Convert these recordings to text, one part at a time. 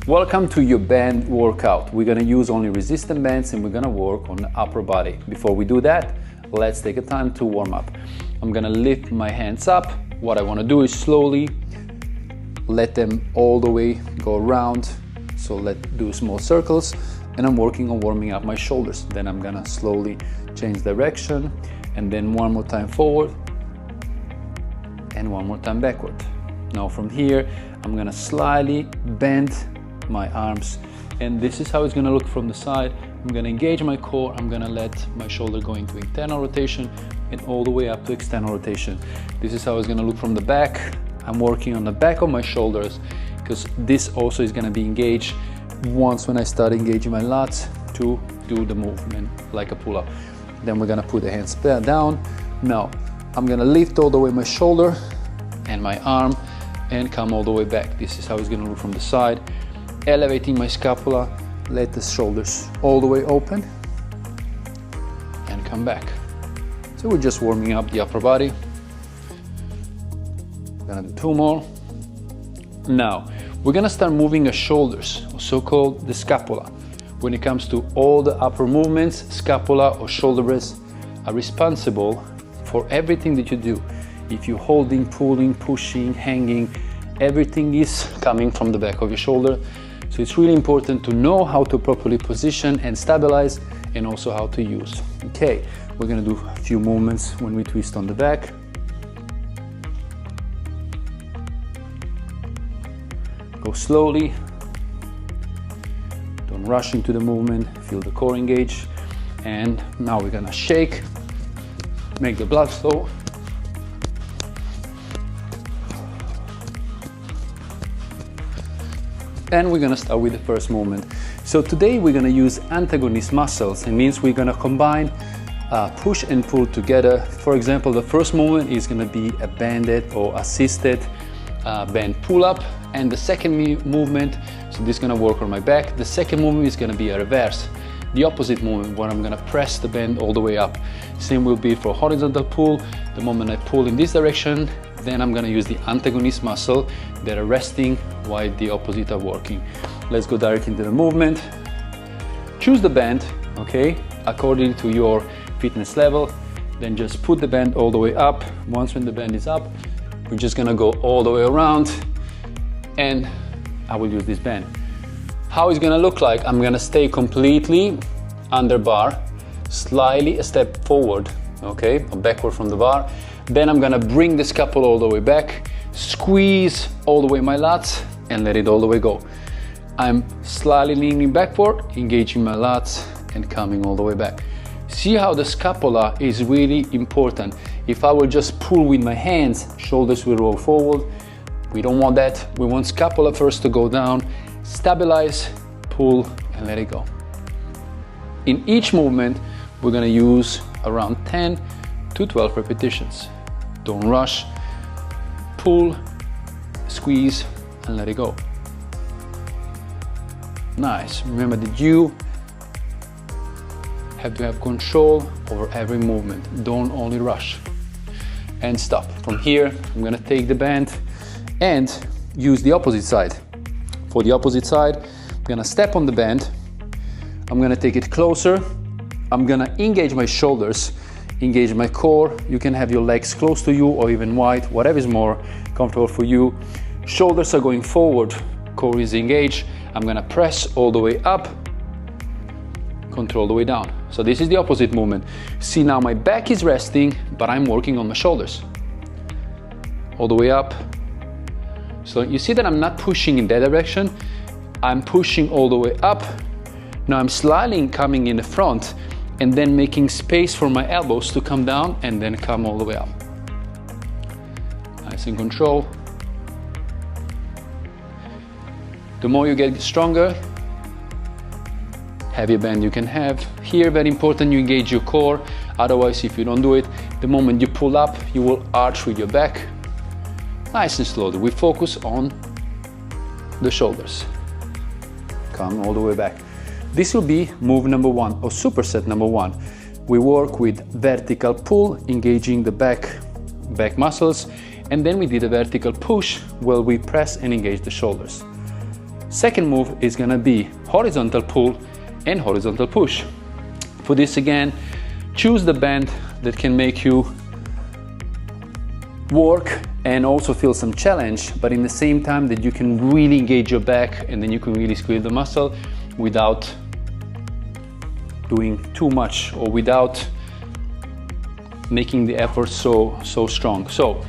Welcome to your band workout. We're gonna use only resistant bands and we're gonna work on the upper body. Before we do that, let's take a time to warm up. I'm gonna lift my hands up. What I wanna do is slowly let them all the way go around. So let's do small circles, and I'm working on warming up my shoulders. Then I'm gonna slowly change direction, and then one more time forward, and one more time backward. Now from here, I'm gonna slightly bend my arms, and this is how it's gonna look from the side. I'm gonna engage my core, I'm gonna let my shoulder go into internal rotation and all the way up to external rotation. This is how it's gonna look from the back. I'm working on the back of my shoulders because this also is gonna be engaged once when I start engaging my lats to do the movement like a pull-up. Then we're gonna put the hands down. Now I'm gonna lift all the way my shoulder and my arm and come all the way back. This is how it's gonna look from the side. Elevating my scapula, let the shoulders all the way open and come back. So we're just warming up the upper body. Gonna do two more. Now we're gonna start moving the shoulders, so-called the scapula. When it comes to all the upper movements, scapula or shoulder blades are responsible for everything that you do. If you're holding, pulling, pushing, hanging, everything is coming from the back of your shoulder. So it's really important to know how to properly position and stabilize, and also how to use. Okay, we're gonna do a few movements when we twist on the back. Go slowly, don't rush into the movement, feel the core engage. And now we're gonna shake, make the blood flow. And we're gonna start with the first movement. So today we're gonna use antagonist muscles. It means we're gonna combine push and pull together. For example, the first movement is gonna be a banded or assisted band pull-up. And the second movement, so this is gonna work on my back. The second movement is gonna be a reverse, the opposite movement, where I'm gonna press the band all the way up. Same will be for horizontal pull. The moment I pull in this direction, then I'm gonna use the antagonist muscle that are resting while the opposite are working. Let's go directly into the movement. Choose the band, okay, according to your fitness level. Then just put the band all the way up. Once when the band is up, we're just gonna go all the way around, and I will use this band. How it's gonna look like, I'm gonna stay completely under bar, slightly a step forward, okay, or backward from the bar. Then I'm gonna bring the scapula all the way back, squeeze all the way my lats, and let it all the way go. I'm slightly leaning backward, engaging my lats, and coming all the way back. See how the scapula is really important. If I will just pull with my hands, shoulders will roll forward. We don't want that. We want scapula first to go down, stabilize, pull, and let it go. In each movement, we're gonna use around 10 to 12 repetitions. Don't rush, pull, squeeze, and let it go. Nice. Remember that you have to have control over every movement. Don't only rush. And stop. From here, I'm gonna take the band and use the opposite side. For the opposite side, I'm gonna step on the band. I'm gonna take it closer. I'm gonna engage my shoulders, engage my core. You can have your legs close to you or even wide, whatever is more comfortable for you. Shoulders are going forward, core is engaged. I'm gonna press all the way up, control the way down. So this is the opposite movement. See, now my back is resting, but I'm working on my shoulders. All the way up. So you see that I'm not pushing in that direction. I'm pushing all the way up. Now I'm slightly coming in the front and then making space for my elbows to come down and then come all the way up. Nice and control. The more you get stronger, heavier band you can have. Here, very important, you engage your core. Otherwise, if you don't do it, the moment you pull up, you will arch with your back. Nice and slowly, we focus on the shoulders. Come all the way back. This will be move number one, or superset number one. We work with vertical pull, engaging the back muscles, and then we did a vertical push where we press and engage the shoulders. Second move is gonna be horizontal pull and horizontal push. For this again, choose the band that can make you work and also feel some challenge, but in the same time that you can really engage your back and then you can really squeeze the muscle without doing too much or without making the effort so strong. So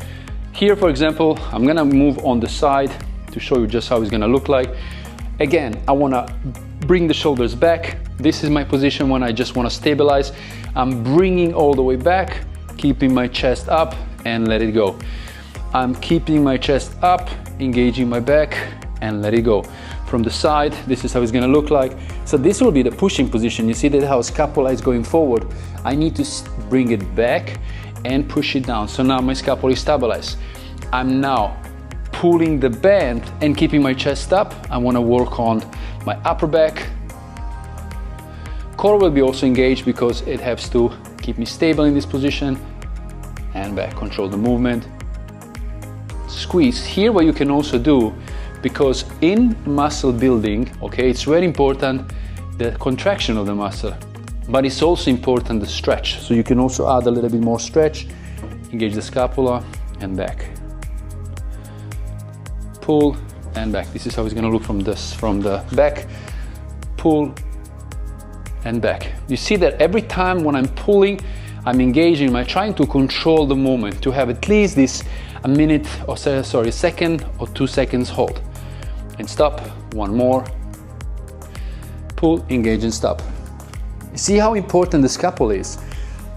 here, for example, I'm gonna move on the side to show you just how it's gonna look like. Again, I wanna bring the shoulders back. This is my position when I just wanna stabilize. I'm bringing all the way back, keeping my chest up and let it go. I'm keeping my chest up, engaging my back and let it go. From the side, this is how it's gonna look like. So this will be the pushing position. You see that how scapula is going forward. I need to bring it back and push it down. So now my scapula is stabilized. I'm now pulling the band and keeping my chest up. I wanna work on my upper back. Core will be also engaged because it has to keep me stable in this position. And back, control the movement. Squeeze. Here what you can also do, because in muscle building, okay, it's very important the contraction of the muscle, but it's also important the stretch. So you can also add a little bit more stretch, engage the scapula and back. Pull and back. This is how it's gonna look from the back. Pull and back. You see that every time when I'm pulling, I'm engaging, I'm trying to control the moment, to have at least this a minute or second or 2 seconds hold. And stop, one more. Pull, engage and stop. See how important the scapula is.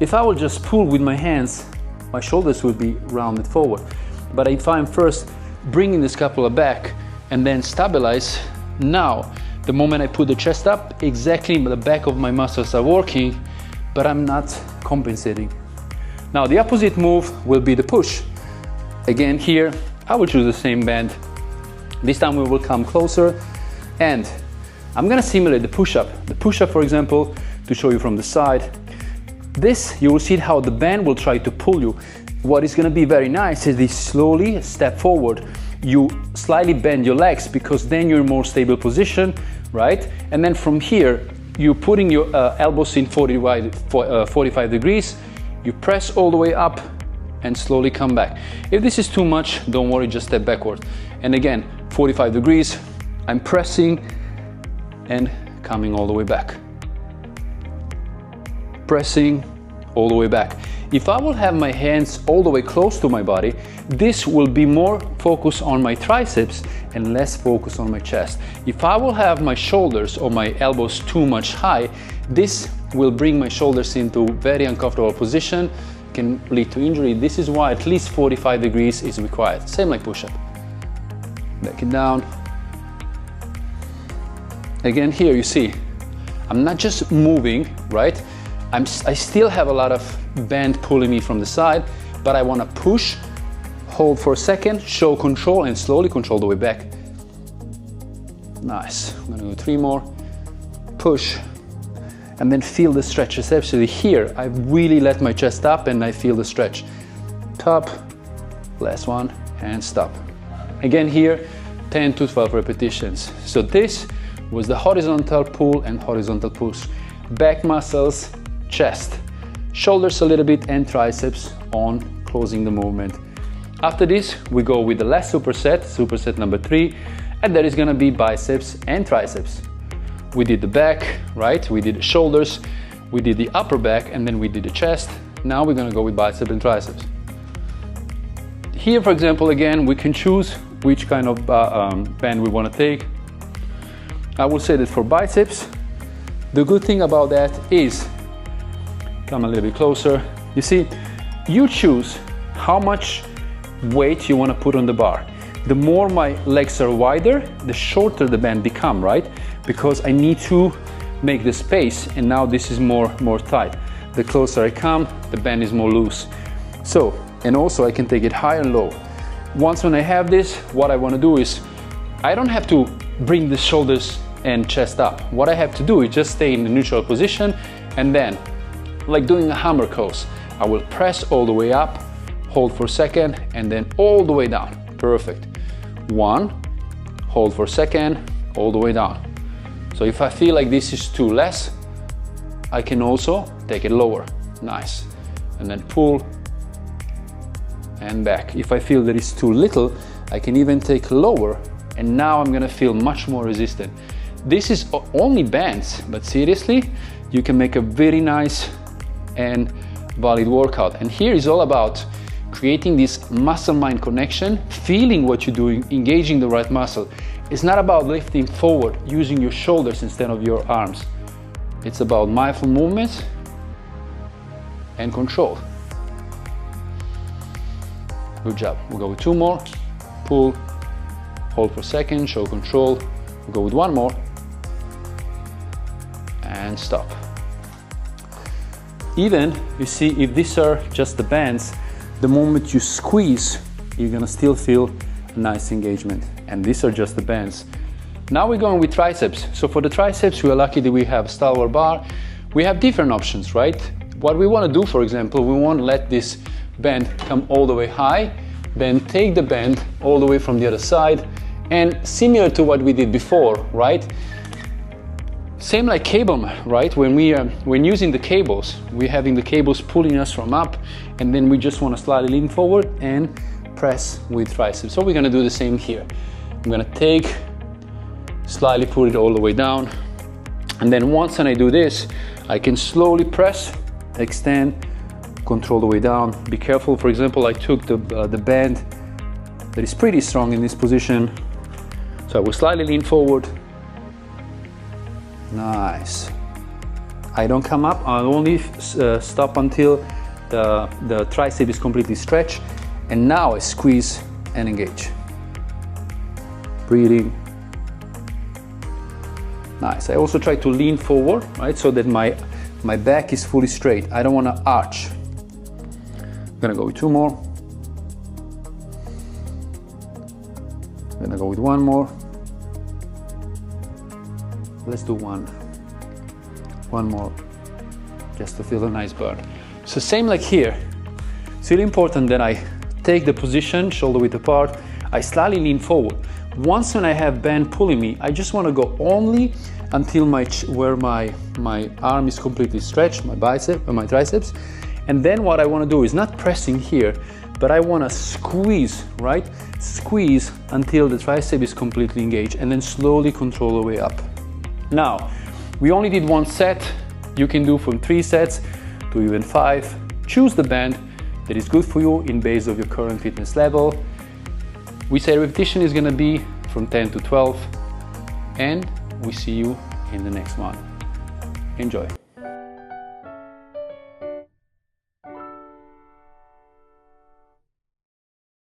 If I will just pull with my hands, my shoulders will be rounded forward. But if I'm first bringing the scapula back and then stabilize, now the moment I put the chest up, exactly the back of my muscles are working, but I'm not compensating. Now the opposite move will be the push. Again here, I will choose the same band. This time we will come closer and I'm gonna simulate the push-up. The push-up, for example, to show you from the side. This, you will see how the band will try to pull you. What is gonna be very nice is this slowly step forward. You slightly bend your legs because then you're in a more stable position, right? And then from here, you're putting your elbows in 45 degrees. You press all the way up and slowly come back. If this is too much, don't worry, just step backward. And again, 45 degrees, I'm pressing and coming all the way back. Pressing all the way back. If I will have my hands all the way close to my body, this will be more focus on my triceps and less focus on my chest. If I will have my shoulders or my elbows too much high, this will bring my shoulders into very uncomfortable position, can lead to injury. This is why at least 45 degrees is required. Same like push-up. Back it down. Again here you see, I'm not just moving, right? I still have a lot of band pulling me from the side, but I want to push, hold for a second, show control and slowly control the way back. Nice. I'm gonna go 3 more. Push. And then feel the stretch. Especially here, I really let my chest up and I feel the stretch. Top, last one, and stop. Again here, 10 to 12 repetitions. So this was the horizontal pull and horizontal push. Back muscles, chest, shoulders a little bit and triceps on closing the movement. After this, we go with the last superset, superset number 3, and that is gonna be biceps and triceps. We did the back, right? We did the shoulders, we did the upper back, and then we did the chest. Now we're gonna go with biceps and triceps. Here, for example, again, we can choose which kind of band we wanna take. I will say that for biceps, the good thing about that is, come a little bit closer, you see, you choose how much weight you wanna put on the bar. The more my legs are wider, the shorter the band become, right? Because I need to make the space, and now this is more tight. The closer I come, the band is more loose. So, and also I can take it high and low. Once when I have this, what I want to do is, I don't have to bring the shoulders and chest up. What I have to do is just stay in the neutral position, and then, like doing a hammer curls, I will press all the way up, hold for a second, and then all the way down. Perfect. 1, hold for a second, all the way down. So if I feel like this is too less, I can also take it lower. Nice. And then pull and back. If I feel that it's too little, I can even take lower, and now I'm gonna feel much more resistant. This is only bands, but seriously, you can make a very nice and valid workout. And here is all about creating this muscle-mind connection, feeling what you're doing, engaging the right muscle. It's not about lifting forward, using your shoulders instead of your arms. It's about mindful movements and control. Good job. We'll go with 2 more. Pull, hold for a second, show control. We'll go with 1 more. And stop. Even, you see, if these are just the bands, the moment you squeeze, you're gonna still feel a nice engagement. And these are just the bands. Now we're going with triceps. So for the triceps, we are lucky that we have a stalwart bar. We have different options, right? What we wanna do, for example, we wanna let this band come all the way high, then take the band all the way from the other side, and similar to what we did before, right? Same like cable, right? When using the cables, we're having the cables pulling us from up, and then we just want to slightly lean forward and press with triceps. So we're going to do the same here. I'm going to take, slightly put it all the way down, and then once I do this, I can slowly press, extend, control the way down. Be careful. For example, I took the band that is pretty strong in this position, so I will slightly lean forward. Nice. I don't come up, I'll only stop until the tricep is completely stretched, and now I squeeze and engage. Breathing. Nice. I also try to lean forward, right, so that my back is fully straight. I don't want to arch. I'm gonna go with 2 more. I'm gonna go with 1 more. Let's do one more, just to feel a nice burn. So same like here. It's really important that I take the position, shoulder width apart, I slightly lean forward. Once when I have band pulling me, I just want to go only until where my arm is completely stretched, my bicep and my triceps. And then what I want to do is not pressing here, but I want to squeeze, right? Squeeze until the tricep is completely engaged, and then slowly control the way up. Now, we only did 1 set. You can do from 3 sets to even 5. Choose the band that is good for you in base of your current fitness level. We say repetition is gonna be from 10 to 12, and we see you in the next one. Enjoy.